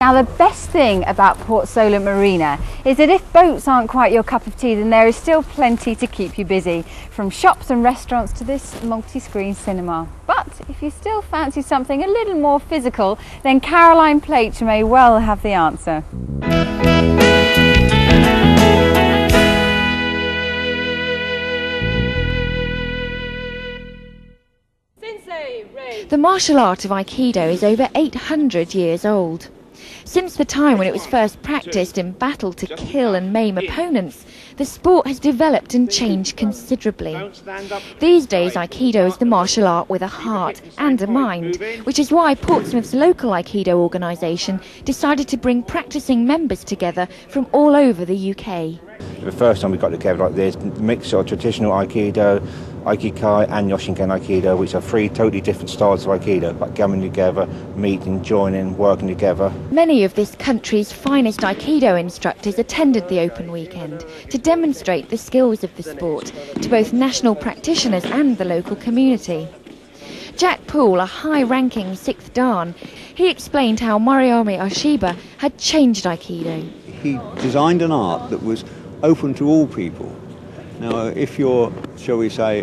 Now the best thing about Port Solent Marina is that if boats aren't quite your cup of tea, then there is still plenty to keep you busy, from shops and restaurants to this multi-screen cinema. But if you still fancy something a little more physical, then Caroline Plaitch may well have the answer. The martial art of Aikido is over 800 years old. Since the time when it was first practiced in battle to kill and maim opponents, the sport has developed and changed considerably. These days, Aikido is the martial art with a heart and a mind, which is why Portsmouth's local Aikido organisation decided to bring practising members together from all over the UK. The first time we got together like this, the mix of traditional Aikido, Aikikai and Yoshinkan Aikido, which are three totally different styles of Aikido, but coming together, meeting, joining, working together. Many of this country's finest Aikido instructors attended the open weekend to demonstrate the skills of the sport to both national practitioners and the local community. Jack Poole, a high-ranking 6th Dan, he explained how Moriomi Oshiba had changed Aikido. He designed an art that was open to all people. Now, if you're, shall we say,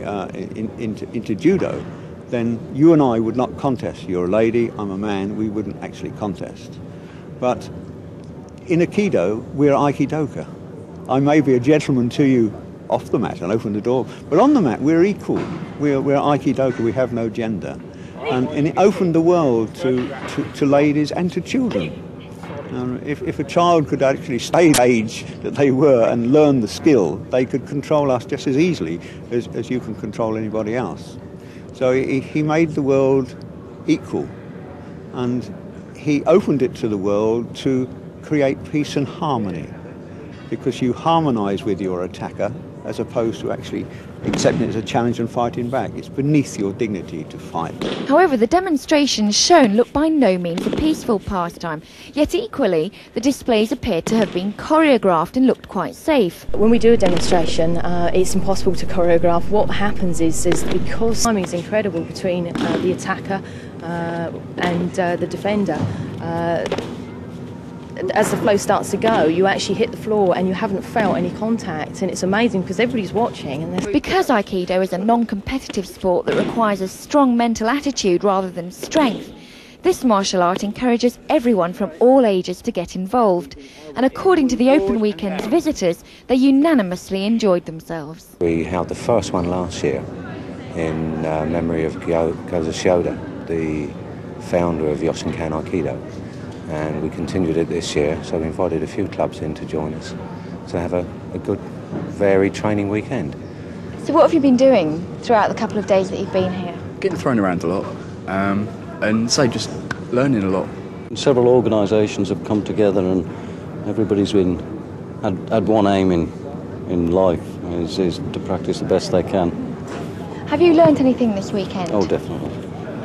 into judo, then you and I would not contest. You're a lady, I'm a man, we wouldn't actually contest. But in Aikido, we're Aikidoka. I may be a gentleman to you off the mat and open the door, but on the mat we're equal. We're Aikidoka, we have no gender. And it opened the world to ladies and to children. If a child could actually stay the age that they were and learn the skill, they could control us just as easily as you can control anybody else. So he made the world equal, and he opened it to the world to create peace and harmony, because you harmonise with your attacker as opposed to actually accepting it as a challenge and fighting back. It's beneath your dignity to fight. However, the demonstrations shown look by no means a peaceful pastime, yet equally the displays appear to have been choreographed and looked quite safe. When we do a demonstration, it's impossible to choreograph. What happens is because timing is incredible between the attacker and the defender, as the flow starts to go, you actually hit the floor and you haven't felt any contact, and it's amazing because everybody's watching. And because Aikido is a non-competitive sport that requires a strong mental attitude rather than strength, this martial art encourages everyone from all ages to get involved, and according to the open weekend's visitors, they unanimously enjoyed themselves. We held the first one last year in memory of Gozo Shioda, the founder of Yoshinkan Aikido. And we continued it this year, so we invited a few clubs in to join us to have a good, varied training weekend. So what have you been doing throughout the couple of days that you've been here? Getting thrown around a lot, and just learning a lot. Several organisations have come together, and everybody's had one aim in life, is to practice the best they can. Have you learnt anything this weekend? Oh, definitely.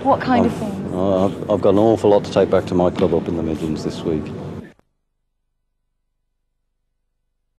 What kind of thing? I've got an awful lot to take back to my club up in the Midlands this week.